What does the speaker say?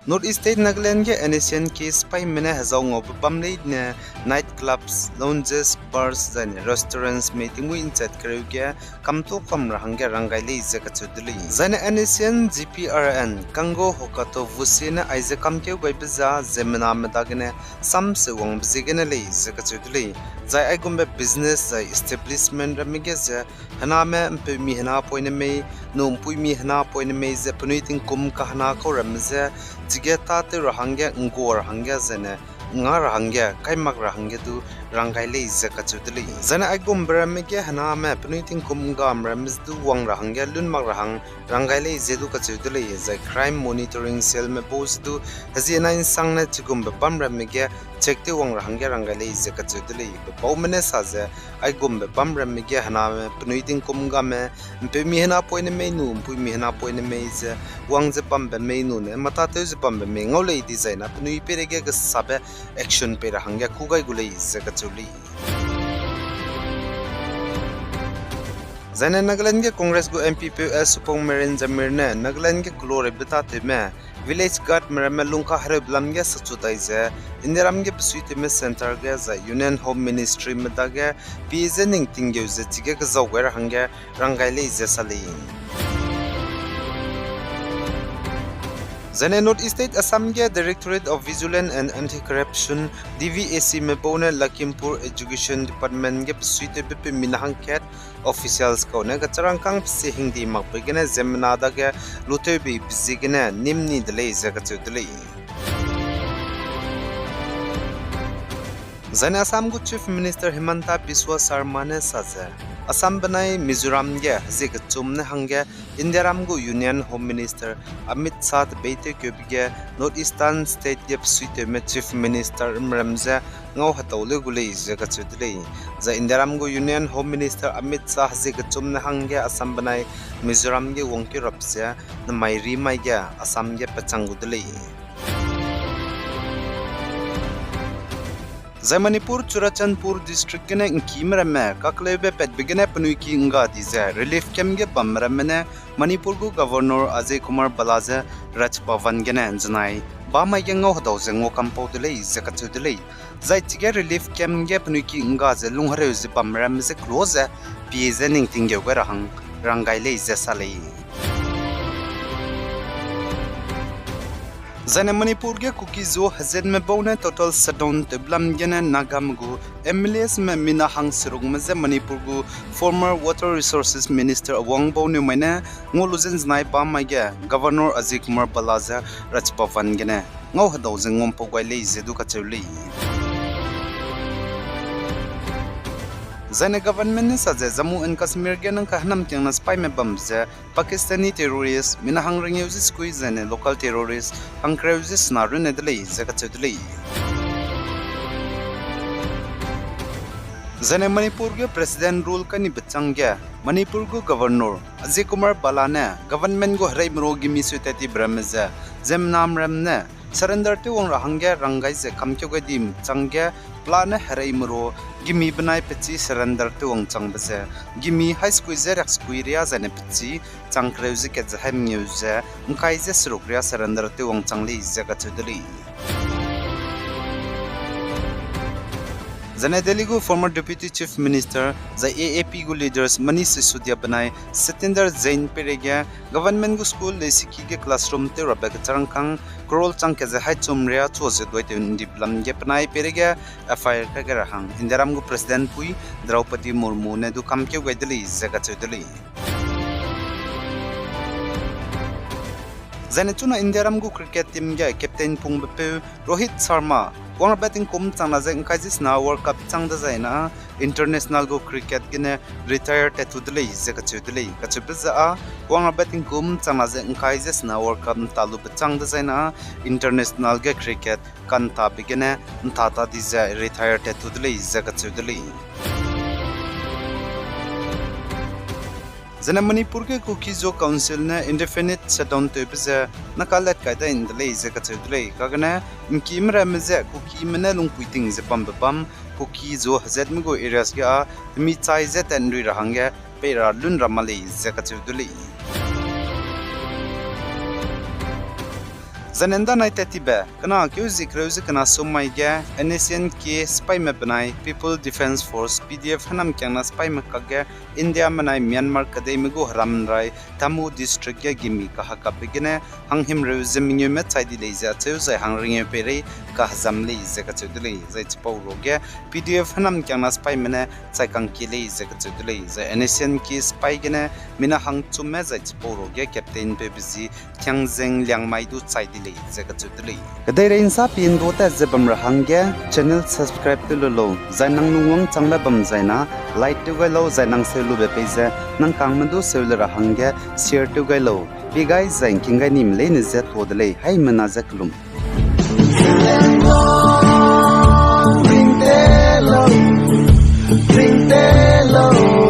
North East State Nagaland के NSN के spy में हजारों of बमले ने night clubs, lounges, bars जाने restaurants में तिंगु इंचत करें क्या कम तो कम रहंगे रंगाइले इसे कचुदली जाने NSN GPRN कंगो होका तो वुसीने आइज़े कम के वेबजा ज़मीना में दागने सम से वंग बजिगने ले इसे कचुदली जाए आइगुम में business जाए establishment रमिगे ज़े हना में पे मिहना पॉइंट में नोंपुई मिहना पॉइंट में ज़े पनुइतिंग कुम कहना को रमज़े जिगेता ते रहंगे ngor hangya zene nga rahangya kaimak rahangya du rangaile ize kachudli zana agum bramege hana me puniting kumga amrams du wang rahangya lunmak rahang rangaile ize du kachudli ze crime monitoring cell me post du hazina insang na chigum bam ramege chekte wang rahangya rangaile ize kachudli baumene saze agum bam ramege hana me puniting kumga me pe mi hana point me nu pu mi hana point me ze wang ze pam be me nu ne mata te ze pam be me ngole design up nui perege ga sabe action pe rahangya kugai gulei ze kachuli Zane Nagaland के कांग्रेस को MP पे Subong marine जमीरने Nagaland के क्लोरे बताते में village guard में लुंका हरे Blum के सचुताइजे इंदिराम के पसुइते में सेंटर के जा यूनियन होम मिनिस्ट्री में दागे पीजे निंगटिंग के उसे चिके के जाऊगर हंगे रंगाइले इजे Saleen Zane North East State Assam के Directorate of Vigilance and Anti-Corruption DVAC में बोने लखीमपुर Education Department के पसुइते पे मिनाहंग कैट officials को ने कचरांग कांग से हिंदी मकबेगने ज़मीनादा के लुटे भी बिजिगने निम्नी दले ज़गचुदले Zane Assam को Chief Minister Himanta Biswa Sarma ने साजे Assam बनाए मिजोरम के हज़िक चुमने हंगे इंदिराम को union home minister Amit Shah बेटे के बिगे नॉर्थ ईस्टर्न स्टेट के सुइते में चीफ मिनिस्टर मरमजे ngau hatole gulei jaga chudlei za indiram go union home minister amit shah hज़िक चुमने हंगे असम बनाए मिजोरम के वंके रपसे न माइरी माइया असम के पचंगुदलei Zai Manipur Churachandpur district के ने कीमर में ककलेबे पेटबिगने पनुकी इंगा दिजे रिलीफ कैम्प के बमर में ने मणिपुर को गवर्नर अजय कुमार बलाजे राजभवन के ने जनाई बामा यंगो हदौजे ngो कंपाउंडले जकचुदले Zai tige relief कैम्प के पनुकी इंगा जे लुंगहरे जे बमर में जे क्लोज है पीजे निंगटिंग के गरहंग रंगाइले जे साले Zane Manipur के कुकी जो हज़ेद में बोने total shutdown तबलम गने नागामगु MLS में मिना हंग सिरुग में जे मणिपुर को former water resources minister Awang बोने मैंने ngoluzen znai pa माइगे गवर्नर अजय कुमार बलाजा राजभवन गने ngau हदौ जंगम पोगाइले जेदु कचौली Zane government ने सजे जम्मू एंड कश्मीर के नंग कहनम त्यंगना स्पाई में बमजे पाकिस्तानी टेररिस्ट मिना हंग रंगयूजिस कोई जने लोकल टेररिस्ट हंग्रेउजिस नारु नेदले जकचदले Zane मणिपुर के प्रेसिडेंट रूल का निबचंगे मणिपुर को गवर्नर अजय कुमार बाला ने गवर्नमेंट को हरै मरोगी मिसुतेति ब्रह्मजे जेम नाम रमने सरेंडर ते वंग रहंगे रंगाई जे कमक्यो गदि चंगे प्लान हरै मरो गिमी बनाई पची सरेंडर ते वंग चंगबजे गिमी हाई स्कूल जे रक्स कुइरिया जने पची चंक्रेउजे के जहम न्यूजे उनकाई जे सुरुक्रिया सरेंडर ते वंग चंगली जगा चुदली Zane Delhi को former deputy chief minister the AAP को leaders Manish Sisodiya बनाए सत्येंद्र जैन पेरेगे government को school ले सिकी के classroom ते रबे के चरंगकांग करोल चंग के जहाई चुमरिया चोजे द्वैते डिप्लम के बनाए पेरेगे FIR का गरहंग इंदिराम को president पुई द्रौपदी मुर्मू ने दो काम के गैदली जगह चुदली Zane चुना इंदिराम को cricket team के captain पुंग बपे Rohit Sharma Wang batting kum chang na zeng kai jis na World Cup chang da zai na international go cricket gine retire te tu dele ze ka chu dele ka chu biza a wang batting kum chang na zeng kai jis na World Cup talu ba chang da zai na international ge cricket kan ta bigine ta ta di ze retire te tu dele ze ka chu dele Zane Manipur के cookie जो council ने indefinite shutdown तो बिजे नकालत कायदा इंदले जे कचुदले कागने इनकीमरा मजे cookie मने लुंगपुइटिंग जे बम बम cookie जो हजेत मगो areas के आ मी चाइ जे तनरी रहंगे पेरा Lun रमले J कचुदले Zanenda nai tetibe kana kyuzi kreuzi kana sumai ge NSN ki spy me banai People Defense Force PDF hanam kyangna spy me kage India manai Myanmar kadai mego haramrai Tamu district ge gimi ka haka begine hanghim reuzi mingyu me chaidi leija cheu zai hangringe pere ka hazam le zeka chudle zai chpau roge PDF hanam kyangna spy mene chai kang ki le zeka chudle zai NSN ki spy gene mina hang chumme zai chpau roge captain pe bizi Tiangjeng Liangmai du chaidi le zeka chudle kadai rein sa pin do ta zebam rahangge channel subscribe to lo zainang nungwang changla bam zaina like to ga lo zainang selu be page nang kangmandu selu rahangge share to ga lo pi guys zain kinga nim le ne zet hodle hai mana zaklum ring the low